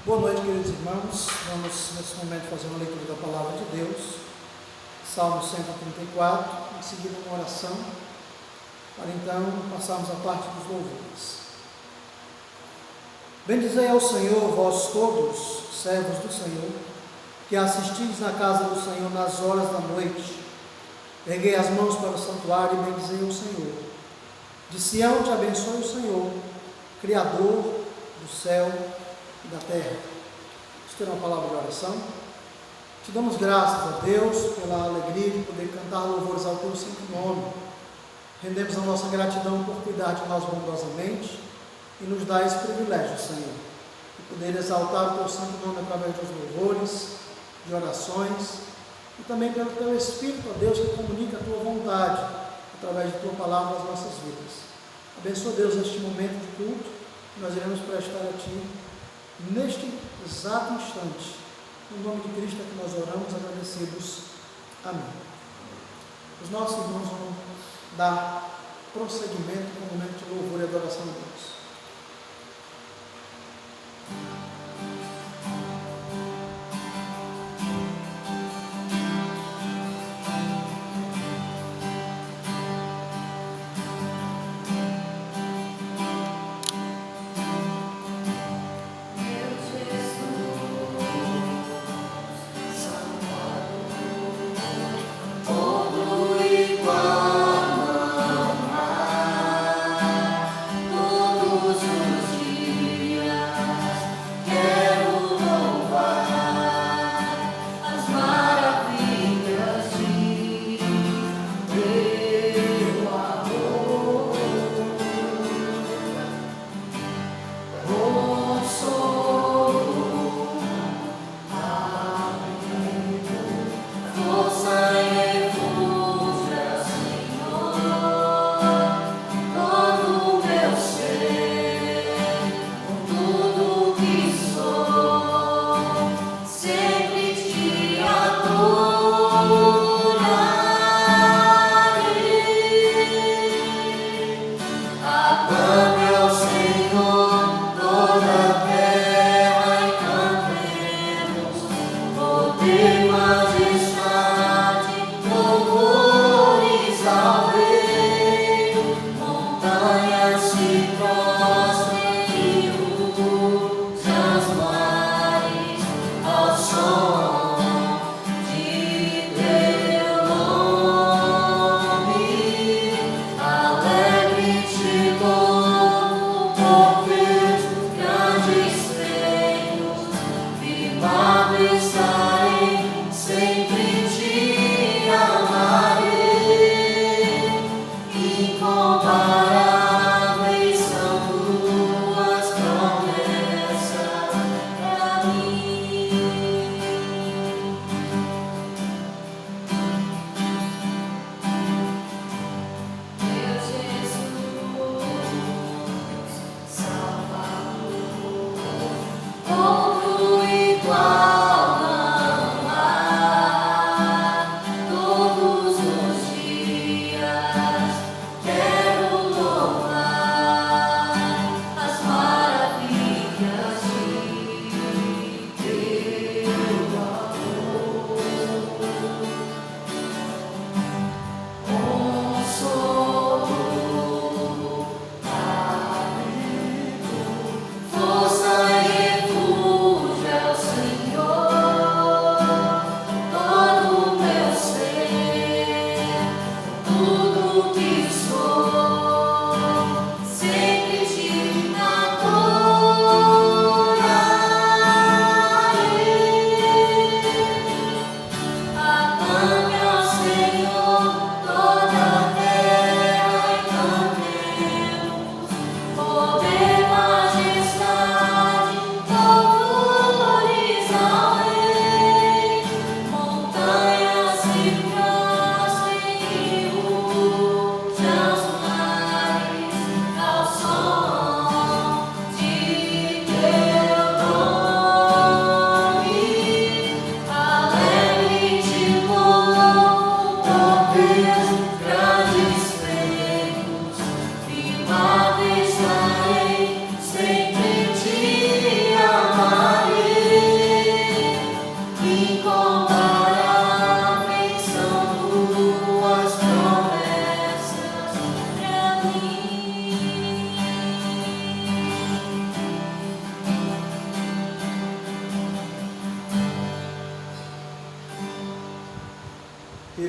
Boa noite, queridos irmãos. Vamos, nesse momento, fazer uma leitura da Palavra de Deus. Salmo 134, em seguida uma oração, para então passarmos a parte dos louvores. Bendizei ao Senhor, vós todos, servos do Senhor, que assistis na casa do Senhor nas horas da noite. Erguei as mãos para o santuário e bendizei ao Senhor. De Sião te abençoe o Senhor, Criador do céu e da terra. Vamos ter uma palavra de oração. Te damos graças a Deus pela alegria de poder cantar louvores ao teu santo nome. Rendemos a nossa gratidão por cuidar de nós bondosamente e nos dar esse privilégio, Senhor, de poder exaltar o teu santo nome através dos louvores, de orações e também pelo teu Espírito, ó Deus, que comunica a tua vontade através de tua palavra nas nossas vidas. Abençoa, Deus, este momento de culto que nós iremos prestar a Ti neste exato instante. No nome de Cristo é que nós oramos, agradecidos. Amém. Os nossos irmãos vão dar prosseguimento com o momento de louvor e adoração a Deus. Todo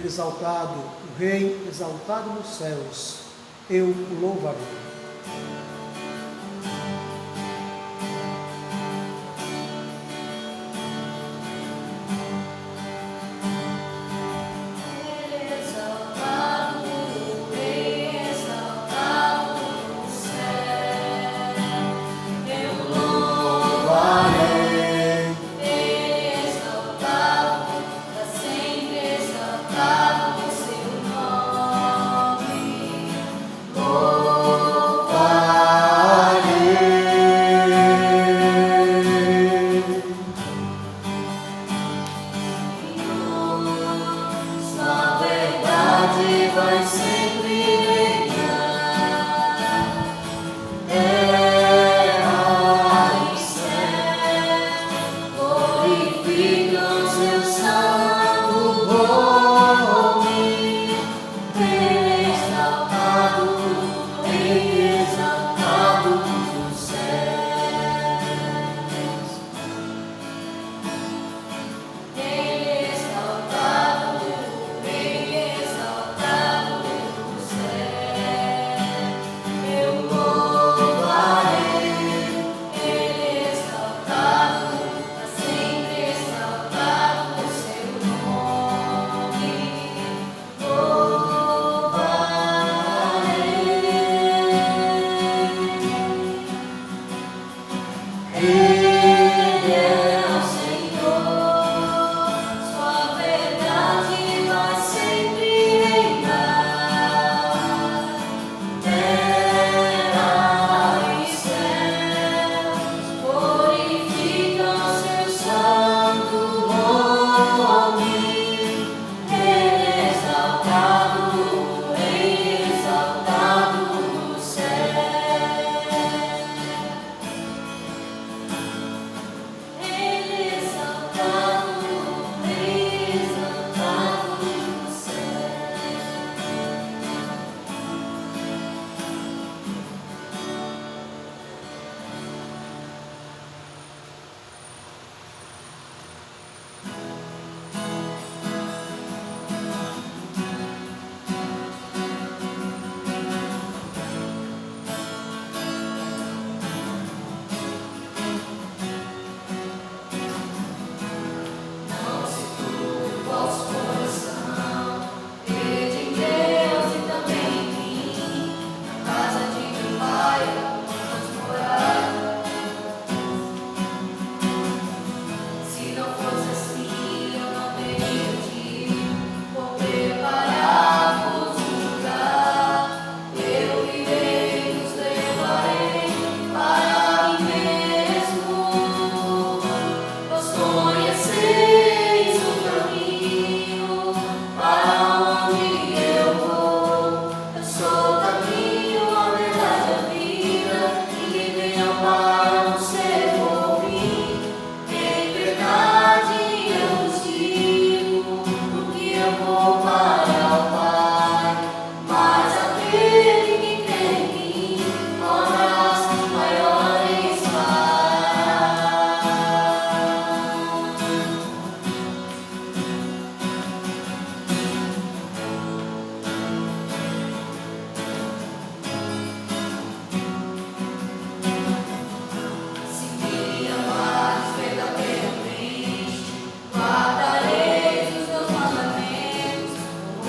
exaltado, o Rei exaltado nos céus, eu o louvarei.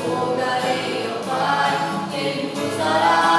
Rogarei ao Pai, Ele vos dará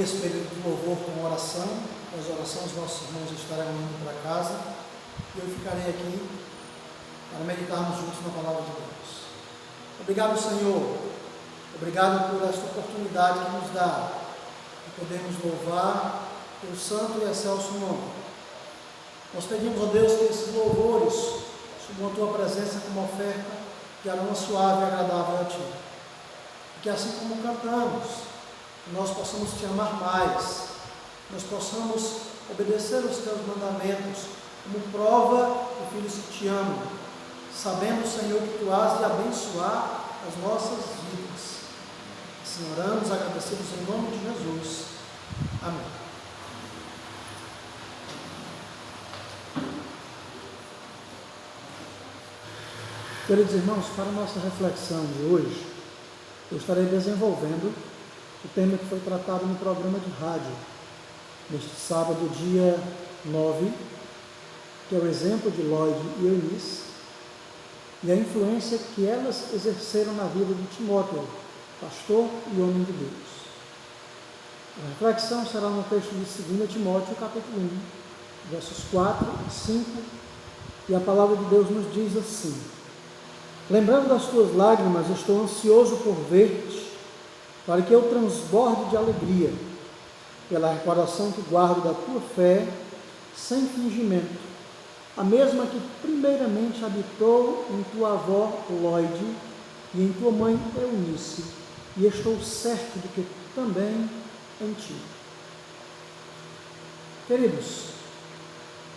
esse período de louvor com oração. Após a oração, os nossos irmãos estarão indo para casa e eu ficarei aqui para meditarmos juntos na palavra de Deus. Obrigado, Senhor. Obrigado por esta oportunidade que nos dá de podermos louvar o santo e excelso nome. Nós pedimos a Deus que esses louvores subam a tua presença como oferta de aroma suave e agradável a ti. E que assim como cantamos, nós possamos te amar mais, nós possamos obedecer os teus mandamentos como prova de filhos que te amam, sabendo, Senhor, que tu has de abençoar as nossas vidas. Assim oramos, agradecidos em nome de Jesus. Amém. Queridos irmãos, para a nossa reflexão de hoje, eu estarei desenvolvendo o tema que foi tratado no programa de rádio, neste sábado, dia 9, que é o exemplo de Lloyd e Eunice, e a influência que elas exerceram na vida de Timóteo, pastor e homem de Deus. A reflexão será no texto de 2 Timóteo, capítulo 1, versos 4 e 5, e a palavra de Deus nos diz assim: lembrando das tuas lágrimas, estou ansioso por ver-te, para que eu transborde de alegria, pela recordação que guardo da tua fé, sem fingimento, a mesma que primeiramente habitou em tua avó Lloyd e em tua mãe Eunice, e estou certo de que também em ti. Queridos,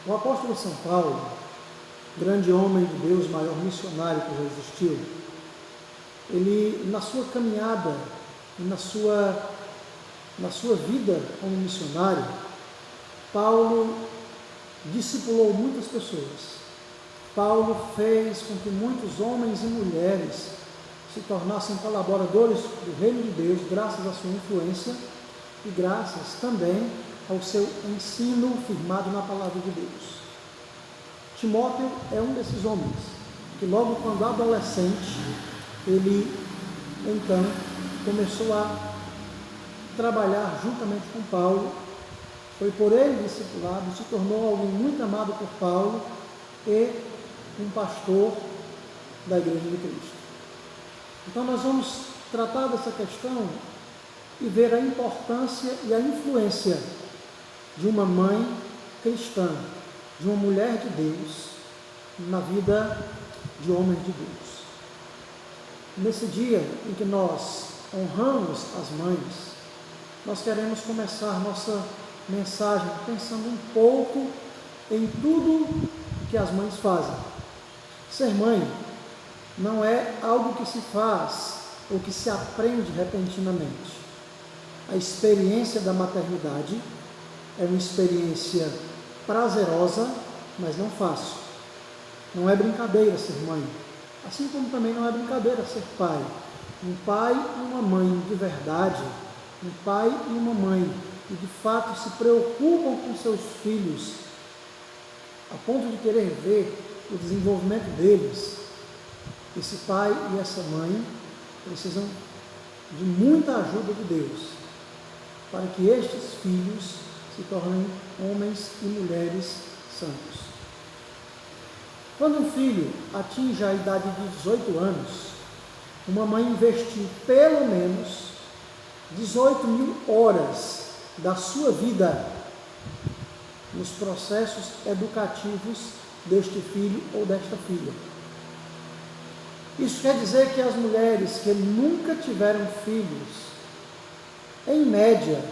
o apóstolo São Paulo, grande homem de Deus, maior missionário que já existiu, ele, na sua caminhada e na sua vida como missionário, Paulo discipulou muitas pessoas. Paulo fez com que muitos homens e mulheres se tornassem colaboradores do reino de Deus, graças à sua influência e graças também ao seu ensino firmado na palavra de Deus. Timóteo é um desses homens, que logo quando adolescente, ele então começou a trabalhar juntamente com Paulo, foi por ele discipulado, se tornou alguém muito amado por Paulo e um pastor da Igreja de Cristo. Então nós vamos tratar dessa questão e ver a importância e a influência de uma mãe cristã, de uma mulher de Deus, na vida de homens de Deus. Nesse dia em que nós honramos as mães, nós queremos começar nossa mensagem pensando um pouco em tudo que as mães fazem. Ser mãe não é algo que se faz ou que se aprende repentinamente. A experiência da maternidade é uma experiência prazerosa, mas não fácil. Não é brincadeira ser mãe, assim como também não é brincadeira ser pai. Um pai e uma mãe de verdade, um pai e uma mãe que de fato se preocupam com seus filhos, a ponto de querer ver o desenvolvimento deles. Esse pai e essa mãe precisam de muita ajuda de Deus, para que estes filhos se tornem homens e mulheres santos. Quando um filho atinge a idade de 18 anos, uma mãe investiu pelo menos 18.000 horas da sua vida nos processos educativos deste filho ou desta filha. Isso quer dizer que as mulheres que nunca tiveram filhos, em média,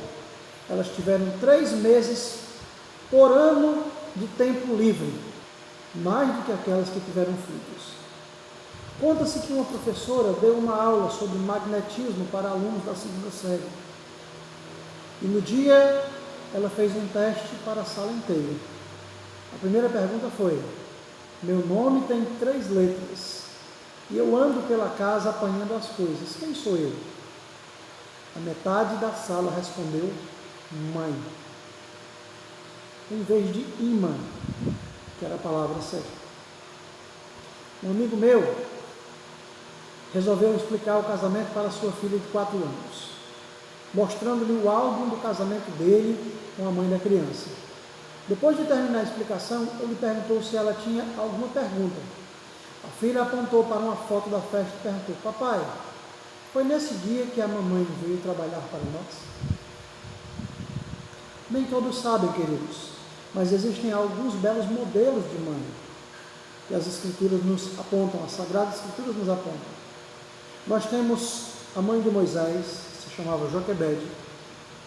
elas tiveram 3 meses por ano de tempo livre, mais do que aquelas que tiveram filhos. Conta-se que uma professora deu uma aula sobre magnetismo para alunos da 2ª série. E no dia, ela fez um teste para a sala inteira. A primeira pergunta foi: meu nome tem 3 letras, e eu ando pela casa apanhando as coisas. Quem sou eu? A metade da sala respondeu: mãe. Em vez de imã, que era a palavra certa. Um amigo meu resolveu explicar o casamento para sua filha de 4 anos. mostrando-lhe o álbum do casamento dele com a mãe da criança. Depois de terminar a explicação, ele perguntou se ela tinha alguma pergunta. A filha apontou para uma foto da festa e perguntou: papai, foi nesse dia que a mamãe veio trabalhar para nós? Nem todos sabem, queridos, mas existem alguns belos modelos de mãe que as Escrituras nos apontam, as Sagradas Escrituras nos apontam. Nós temos a mãe de Moisés, se chamava Joquebede,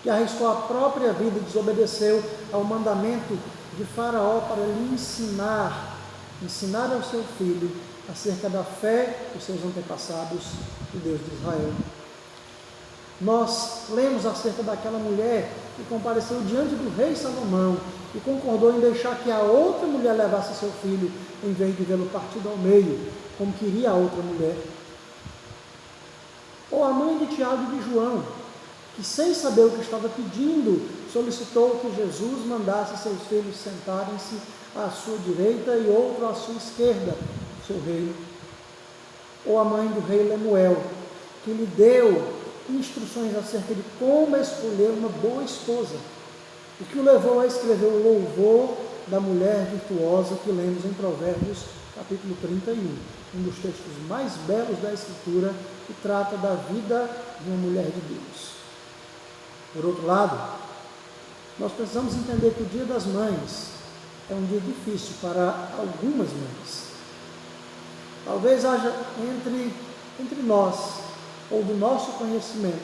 que arriscou a própria vida e desobedeceu ao mandamento de Faraó para lhe ensinar ao seu filho acerca da fé dos seus antepassados, o Deus de Israel. Nós lemos acerca daquela mulher que compareceu diante do rei Salomão e concordou em deixar que a outra mulher levasse seu filho, em vez de vê-lo partido ao meio, como queria a outra mulher. Ou a mãe de Tiago e de João, que sem saber o que estava pedindo, solicitou que Jesus mandasse seus filhos sentarem-se à sua direita e outro à sua esquerda, seu reino. Ou a mãe do rei Lemuel, que lhe deu instruções acerca de como escolher uma boa esposa, o que o levou a escrever o louvor da mulher virtuosa que lemos em Provérbios, capítulo 31, um dos textos mais belos da Escritura, que trata da vida de uma mulher de Deus. Por outro lado, nós precisamos entender que o Dia das Mães é um dia difícil para algumas mães. Talvez haja entre nós, ou do nosso conhecimento,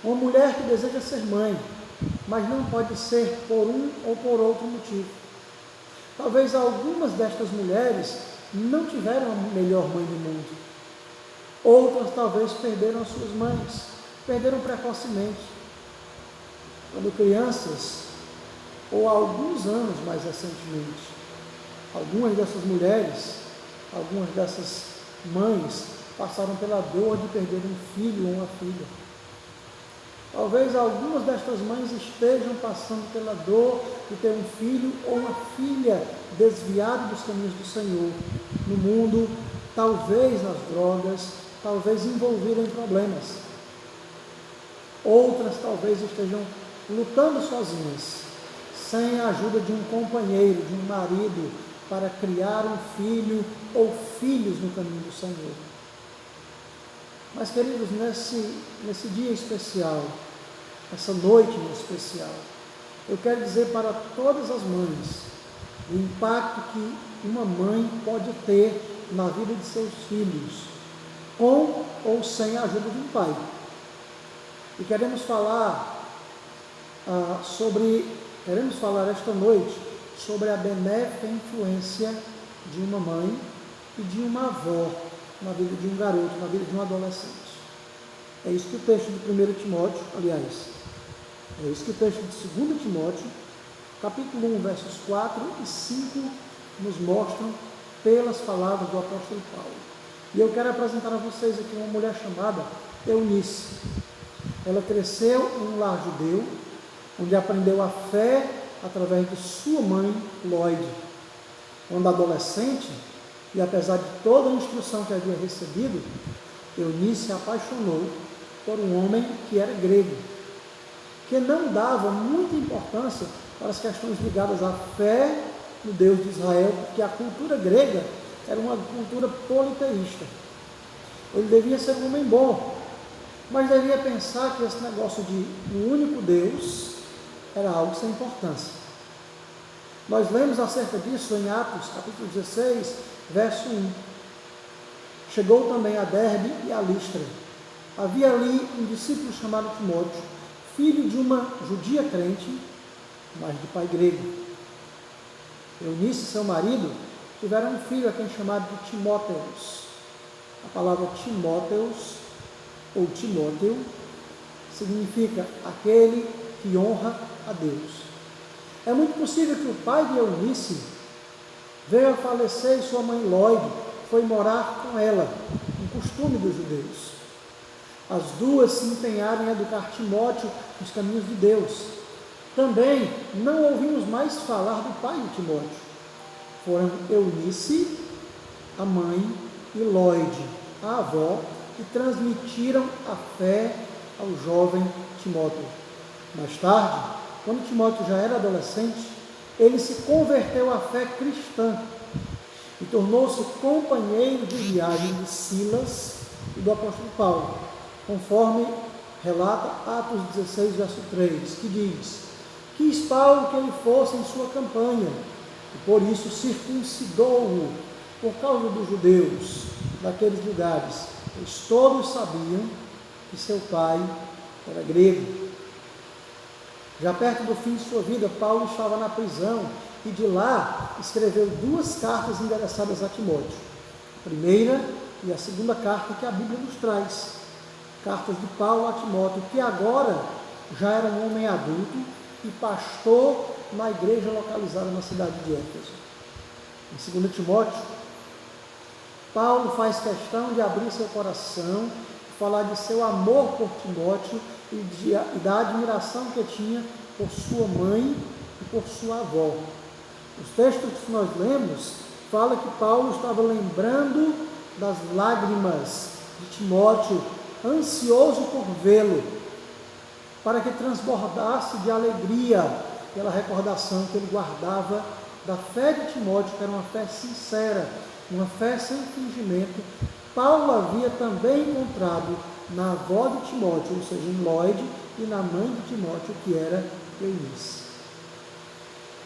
uma mulher que deseja ser mãe, mas não pode ser por um ou por outro motivo. Talvez algumas destas mulheres não tiveram a melhor mãe do mundo. Outras talvez perderam as suas mães, perderam precocemente, quando crianças, ou há alguns anos mais recentemente. Algumas dessas mulheres, algumas dessas mães passaram pela dor de perder um filho ou uma filha. Talvez algumas destas mães estejam passando pela dor de ter um filho ou uma filha desviado dos caminhos do Senhor, no mundo, talvez nas drogas, talvez envolvido em problemas. Outras talvez estejam lutando sozinhas, sem a ajuda de um companheiro, de um marido, para criar um filho ou filhos no caminho do Senhor. Mas, queridos, nesse dia especial, essa noite em especial, eu quero dizer para todas as mães o impacto que uma mãe pode ter na vida de seus filhos, com ou sem a ajuda de um pai. E queremos falar esta noite sobre a benéfica influência de uma mãe e de uma avó na vida de um garoto, na vida de um adolescente. É isso que o texto de 1 Timóteo, é isso que o texto de 2 Timóteo, capítulo 1, versos 4 e 5, nos mostram pelas palavras do apóstolo Paulo. E eu quero apresentar a vocês aqui uma mulher chamada Eunice. Ela cresceu em um lar judeu, onde aprendeu a fé através de sua mãe, Lloyd. Quando adolescente, e apesar de toda a instrução que havia recebido, Eunice se apaixonou por um homem que era grego, que não dava muita importância para as questões ligadas à fé no Deus de Israel, porque a cultura grega era uma cultura politeísta. Ele devia ser um homem bom, mas devia pensar que esse negócio de um único Deus era algo sem importância. Nós lemos acerca disso em Atos, capítulo 16, verso 1. Chegou também a Derbe e a Listra. Havia ali um discípulo chamado Timóteo, filho de uma judia crente, mas de pai grego. Eunice e seu marido tiveram um filho a quem chamaram de Timóteus. A palavra Timóteus, ou Timóteo, significa aquele que honra a Deus. É muito possível que o pai de Eunice veio a falecer e sua mãe Lloyd foi morar com ela, um costume dos judeus. As duas se empenharam em educar Timóteo nos caminhos de Deus. Também não ouvimos mais falar do pai de Timóteo. Foram Eunice, a mãe, e Lloyd, a avó, que transmitiram a fé ao jovem Timóteo. Mais tarde, quando Timóteo já era adolescente, ele se converteu à fé cristã e tornou-se companheiro de viagem de Silas e do apóstolo Paulo, conforme relata Atos 16, verso 3, que diz: quis Paulo que ele fosse em sua campanha, e por isso circuncidou-o por causa dos judeus daqueles lugares, pois todos sabiam que seu pai era grego. Já perto do fim de sua vida, Paulo estava na prisão e de lá escreveu 2 cartas endereçadas a Timóteo. A primeira e a segunda carta que a Bíblia nos traz. Cartas de Paulo a Timóteo, que agora já era um homem adulto e pastor na igreja localizada na cidade de Éfeso. Em 2 Timóteo, Paulo faz questão de abrir seu coração, falar de seu amor por Timóteo e da admiração que tinha por sua mãe e por sua avó. Os textos que nós lemos falam que Paulo estava lembrando das lágrimas de Timóteo, ansioso por vê-lo, para que transbordasse de alegria pela recordação que ele guardava da fé de Timóteo, que era uma fé sincera, uma fé sem fingimento. Paulo havia também encontrado na avó de Timóteo, ou seja, em Lloyd, e na mãe de Timóteo, que era Eunice.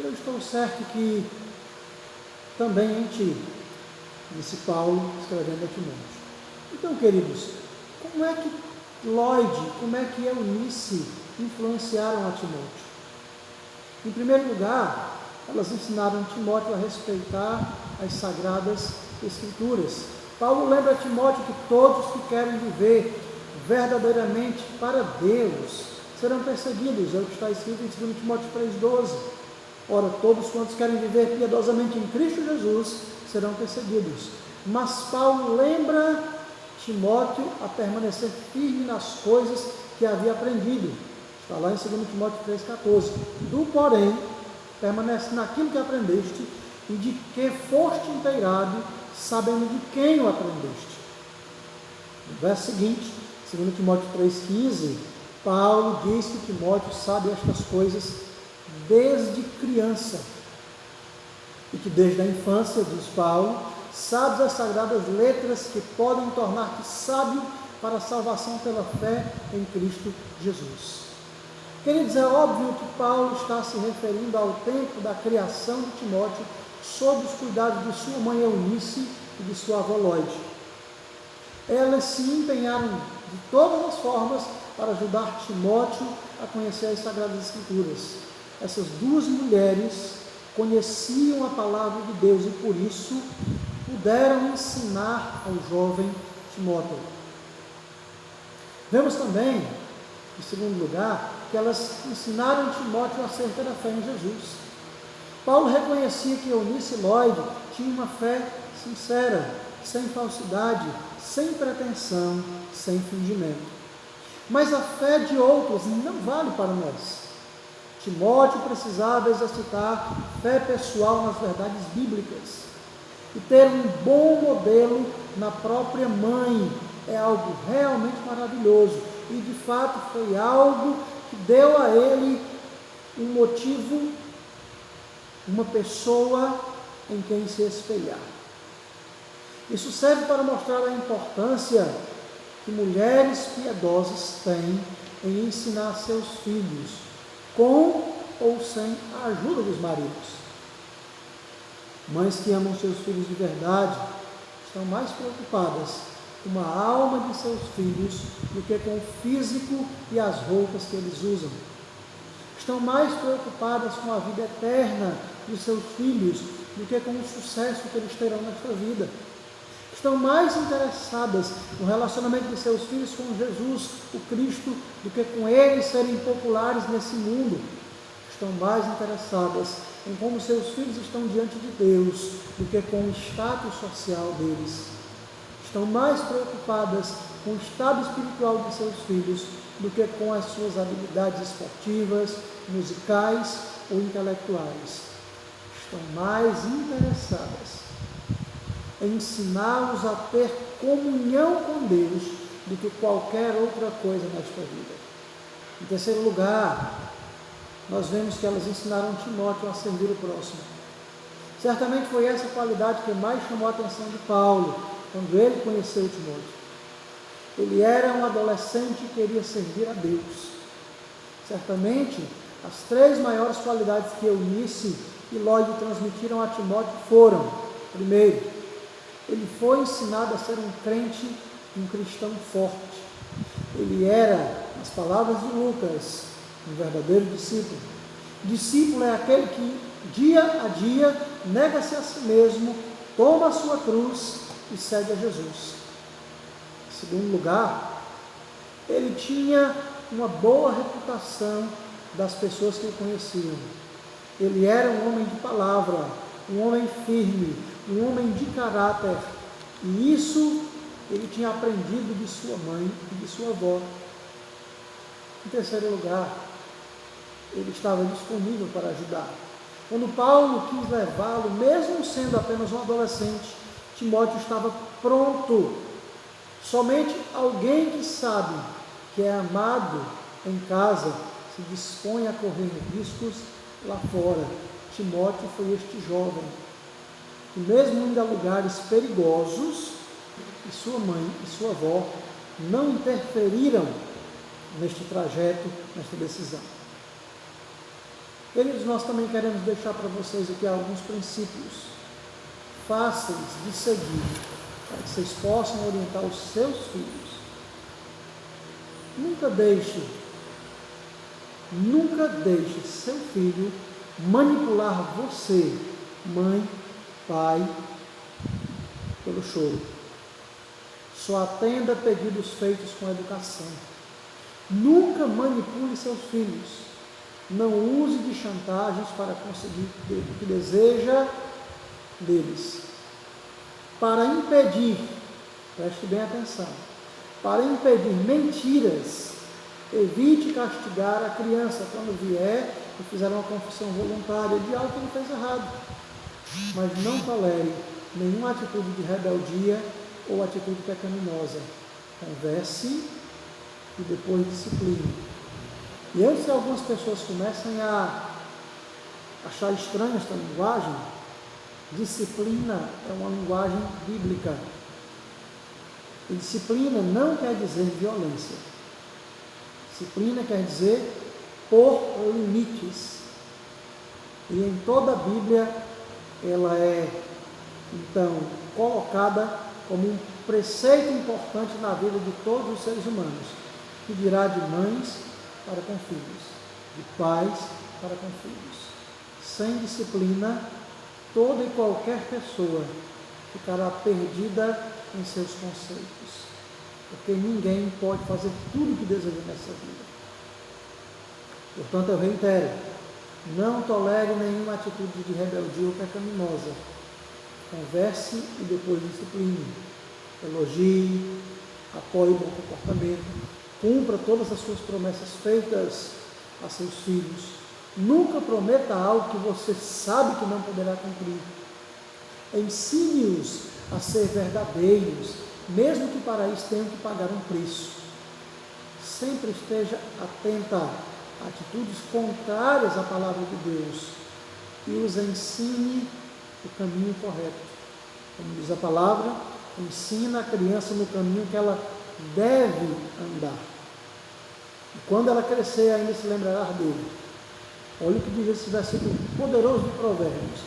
Eu estou certo que também em ti, disse Paulo, escrevendo a Timóteo. Então, queridos, como é que Lloyd, como é que Eunice influenciaram a Timóteo? Em primeiro lugar, elas ensinaram Timóteo a respeitar as sagradas escrituras. Paulo lembra a Timóteo que todos que querem viver verdadeiramente para Deus serão perseguidos, é o que está escrito em 2 Timóteo 3,12. Ora, todos quantos querem viver piedosamente em Cristo Jesus serão perseguidos. Mas Paulo lembra Timóteo a permanecer firme nas coisas que havia aprendido. Está lá em 2 Timóteo 3,14. Tu, porém, permanece naquilo que aprendeste e de que foste inteirado, sabendo de quem o aprendeste. No verso seguinte, 2 Timóteo 3,15, Paulo diz que Timóteo sabe estas coisas desde criança e que desde a infância, diz Paulo, sabes as sagradas letras que podem tornar-te sábio para a salvação pela fé em Cristo Jesus. Queridos, é óbvio que Paulo está se referindo ao tempo da criação de Timóteo sob os cuidados de sua mãe Eunice e de sua avó Lloyd. Elas se empenharam de todas as formas para ajudar Timóteo a conhecer as Sagradas Escrituras. Essas 2 mulheres conheciam a palavra de Deus e por isso puderam ensinar ao jovem Timóteo. Vemos também, em segundo lugar, que elas ensinaram Timóteo acerca da fé em Jesus. Paulo reconhecia que Eunice e Lloyd tinham uma fé sincera, sem falsidade, sem pretensão, sem fingimento. Mas a fé de outros não vale para nós. Timóteo precisava exercitar fé pessoal nas verdades bíblicas. E ter um bom modelo na própria mãe é algo realmente maravilhoso. E de fato foi algo que deu a ele um motivo, uma pessoa em quem se espelhar. Isso serve para mostrar a importância que mulheres piedosas têm em ensinar seus filhos, com ou sem a ajuda dos maridos. Mães que amam seus filhos de verdade estão mais preocupadas com a alma de seus filhos do que com o físico e as roupas que eles usam. Estão mais preocupadas com a vida eterna de seus filhos do que com o sucesso que eles terão nesta vida. Estão mais interessadas no relacionamento de seus filhos com Jesus, o Cristo, do que com eles serem populares nesse mundo. Estão mais interessadas em como seus filhos estão diante de Deus, do que com o status social deles. Estão mais preocupadas com o estado espiritual de seus filhos, do que com as suas habilidades esportivas, musicais ou intelectuais. Estão mais interessadas em ensiná-los a ter comunhão com Deus do que qualquer outra coisa nesta vida. Em terceiro lugar, nós vemos que elas ensinaram Timóteo a servir o próximo. Certamente foi essa qualidade que mais chamou a atenção de Paulo, quando ele conheceu Timóteo. Ele era um adolescente e queria servir a Deus. Certamente, as 3 maiores qualidades que Eunice e Lloyd transmitiram a Timóteo foram: primeiro, ele foi ensinado a ser um crente, um cristão forte. Ele era, nas palavras de Lucas, um verdadeiro discípulo. Discípulo é aquele que, dia a dia, nega-se a si mesmo, toma a sua cruz e segue a Jesus. Em segundo lugar, ele tinha uma boa reputação das pessoas que o conheciam. Ele era um homem de palavra, um homem firme, um homem de caráter, e isso ele tinha aprendido de sua mãe e de sua avó. Em terceiro lugar, ele estava disponível para ajudar. Quando Paulo quis levá-lo, mesmo sendo apenas um adolescente, Timóteo estava pronto. Somente alguém que sabe que é amado em casa se dispõe a correr riscos lá fora. Timóteo foi este jovem, que mesmo indo a lugares perigosos, e sua mãe e sua avó não interferiram neste trajeto, nesta decisão. Queridos, nós também queremos deixar para vocês aqui alguns princípios fáceis de seguir, para que vocês possam orientar os seus filhos. Nunca deixe seu filho manipular você, mãe, pai, pelo choro. Só atenda a pedidos feitos com educação. Nunca manipule seus filhos. Não use de chantagens para conseguir o que deseja deles. Para impedir, preste bem atenção, para impedir mentiras, evite castigar a criança quando vier e fizer uma confissão voluntária de algo que ele fez errado. Mas não tolere nenhuma atitude de rebeldia ou atitude pecaminosa. Converse e depois discipline. E antes que algumas pessoas comecem a achar estranha esta linguagem, disciplina é uma linguagem bíblica. E disciplina não quer dizer violência. Disciplina quer dizer pôr limites. E em toda a Bíblia ela é, então, colocada como um preceito importante na vida de todos os seres humanos, que dirá de mães para com filhos, de pais para com filhos. Sem disciplina, toda e qualquer pessoa ficará perdida em seus conceitos, porque ninguém pode fazer tudo o que deseja nessa vida. Portanto, eu reitero, não tolere nenhuma atitude de rebeldia ou pecaminosa. Converse e depois discipline. Elogie, apoie o bom comportamento, cumpra todas as suas promessas feitas a seus filhos. Nunca prometa algo que você sabe que não poderá cumprir. Ensine-os a ser verdadeiros, mesmo que para isso tenham que pagar um preço. Sempre esteja atenta a atitudes contrárias à palavra de Deus e os ensine o caminho correto. Como diz a palavra, ensina a criança no caminho que ela deve andar. E quando ela crescer, ainda se lembrará dele. Olha o que diz esse versículo poderoso de Provérbios.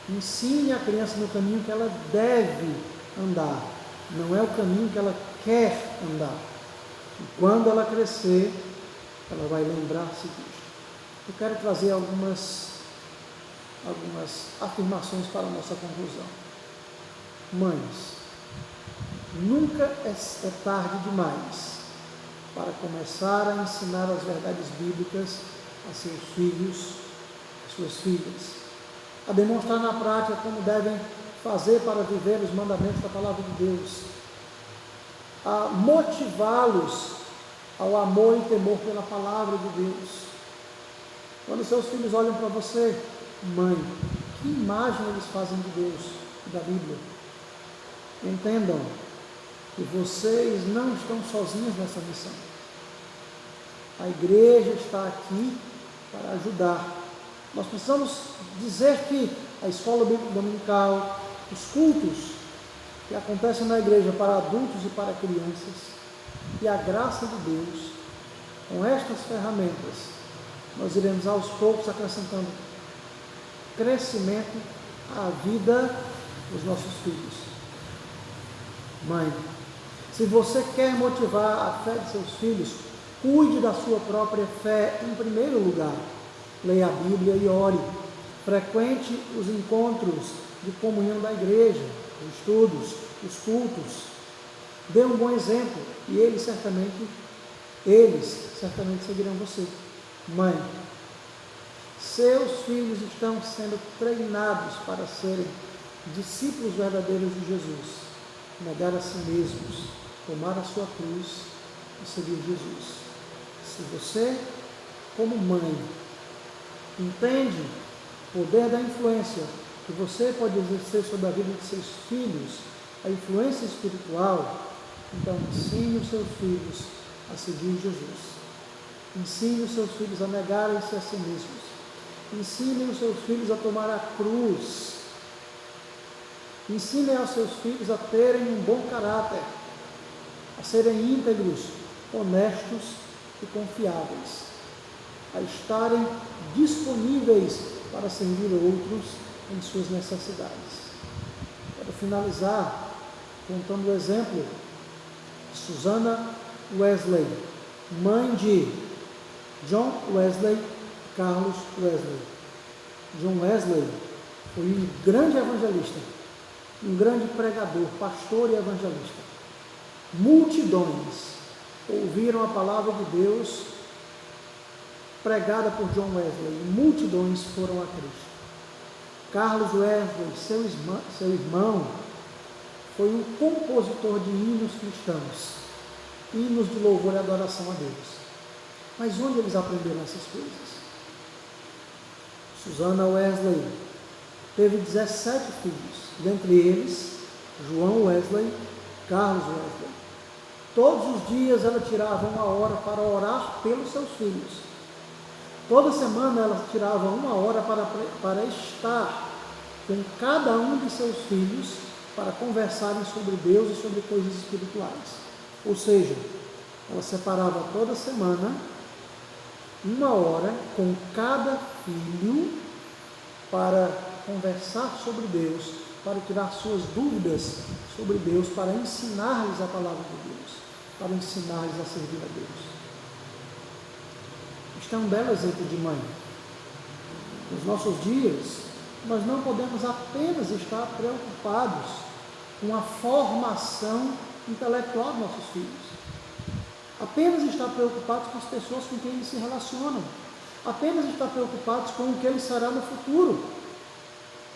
Ensine a criança no caminho que ela deve andar, não é o caminho que ela quer andar. E quando ela crescer, ela vai lembrar-se disso. Eu quero trazer algumas afirmações para a nossa conclusão. Mães, nunca é tarde demais para começar a ensinar as verdades bíblicas a seus filhos, a suas filhas, a demonstrar na prática como devem fazer para viver os mandamentos da palavra de Deus, a motivá-los ao amor e temor pela palavra de Deus. Quando seus filhos olham para você, mãe, que imagem eles fazem de Deus e da Bíblia? Entendam E vocês não estão sozinhos nessa missão. A igreja está aqui para ajudar. Nós precisamos dizer que a escola bíblica dominical, os cultos que acontecem na igreja para adultos e para crianças, e a graça de Deus, com estas ferramentas, nós iremos aos poucos acrescentando crescimento à vida dos nossos filhos. Mãe, se você quer motivar a fé de seus filhos, cuide da sua própria fé em primeiro lugar. Leia a Bíblia e ore. Frequente os encontros de comunhão da igreja, os estudos, os cultos. Dê um bom exemplo e eles certamente seguirão você. Mãe, seus filhos estão sendo treinados para serem discípulos verdadeiros de Jesus, negar a si mesmos, tomar a sua cruz e seguir Jesus. Se você, como mãe, entende o poder da influência que você pode exercer sobre a vida de seus filhos, a influência espiritual, então ensine os seus filhos a seguir Jesus. Ensine os seus filhos a negarem-se a si mesmos. Ensine os seus filhos a tomar a cruz. Ensine aos seus filhos a terem um bom caráter, a serem íntegros, honestos e confiáveis, a estarem disponíveis para servir outros em suas necessidades. Quero finalizar contando o exemplo de Susana Wesley, mãe de John Wesley e Carlos Wesley. John Wesley foi um grande evangelista, um grande pregador, pastor e evangelista. Multidões ouviram a palavra de Deus pregada por John Wesley, e multidões foram a Cristo. Carlos Wesley, seu irmão, foi um compositor de hinos cristãos, hinos de louvor e adoração a Deus. Mas onde eles aprenderam essas coisas? Susana Wesley teve 17 filhos, dentre eles João Wesley, Carlos Wesley. Todos os dias ela tirava 1 hora para orar pelos seus filhos. Toda semana ela tirava 1 hora para estar com cada um de seus filhos, para conversarem sobre Deus e sobre coisas espirituais. Ou seja, ela separava toda semana 1 hora com cada filho para conversar sobre Deus, para tirar suas dúvidas sobre Deus, para ensinar-lhes a palavra de Deus, para ensinar-lhes a servir a Deus. Isto é um belo exemplo de mãe. Nos nossos dias, nós não podemos apenas estar preocupados com a formação intelectual dos nossos filhos, apenas estar preocupados com as pessoas com quem eles se relacionam, apenas estar preocupados com o que ele será no futuro.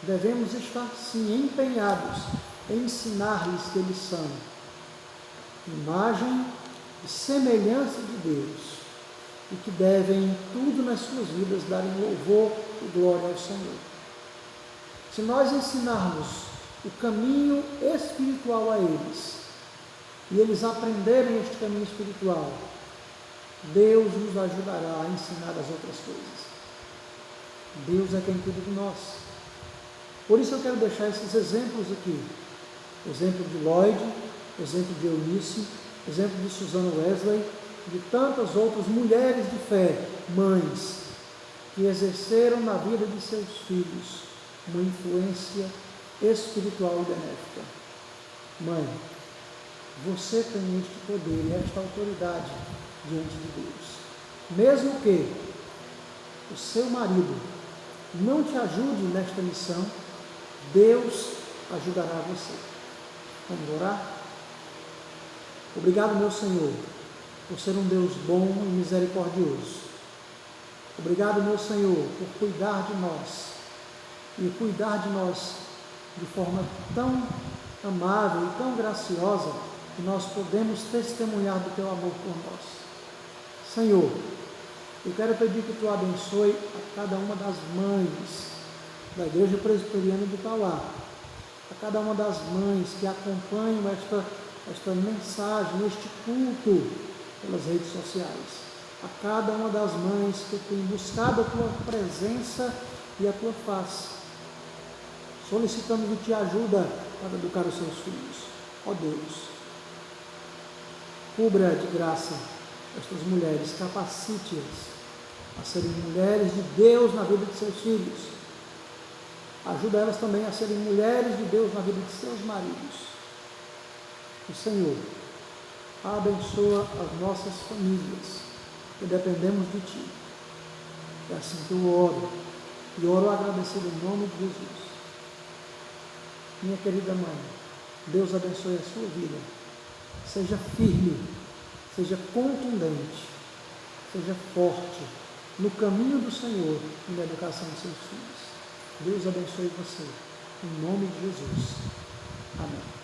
Devemos estar, sim, empenhados em ensinar-lhes que eles são imagem e semelhança de Deus, e que devem em tudo nas suas vidas darem louvor e glória ao Senhor. Se nós ensinarmos o caminho espiritual a eles, e eles aprenderem este caminho espiritual, Deus nos ajudará a ensinar as outras coisas. Deus é quem cuida de nós. Por isso eu quero deixar esses exemplos aqui. Exemplo de Lloyd, exemplo de Eunice, exemplo de Susana Wesley, de tantas outras mulheres de fé, mães, que exerceram na vida de seus filhos uma influência espiritual e benéfica. Mãe, você tem este poder e esta autoridade diante de Deus. Mesmo que o seu marido não te ajude nesta missão, Deus ajudará você. Vamos orar? Obrigado, meu Senhor, por ser um Deus bom e misericordioso. Obrigado, meu Senhor, por cuidar de nós, e cuidar de nós de forma tão amável e tão graciosa, que nós podemos testemunhar do teu amor por nós. Senhor, eu quero pedir que tu abençoe a cada uma das mães da Igreja Presbiteriana de Itauá, a cada uma das mães que acompanham esta esta mensagem, este culto pelas redes sociais. A cada uma das mães que tem buscado a tua presença e a tua face, solicitando de ti ajuda para educar os seus filhos. Ó Deus, cubra de graça estas mulheres, capacite-as a serem mulheres de Deus na vida de seus filhos. Ajuda elas também a serem mulheres de Deus na vida de seus maridos. O Senhor abençoa as nossas famílias, que dependemos de Ti. É assim que eu oro, e oro agradecido em nome de Jesus. Minha querida mãe, Deus abençoe a sua vida. Seja firme, seja contundente, seja forte no caminho do Senhor e na educação de seus filhos. Deus abençoe você, em nome de Jesus. Amém.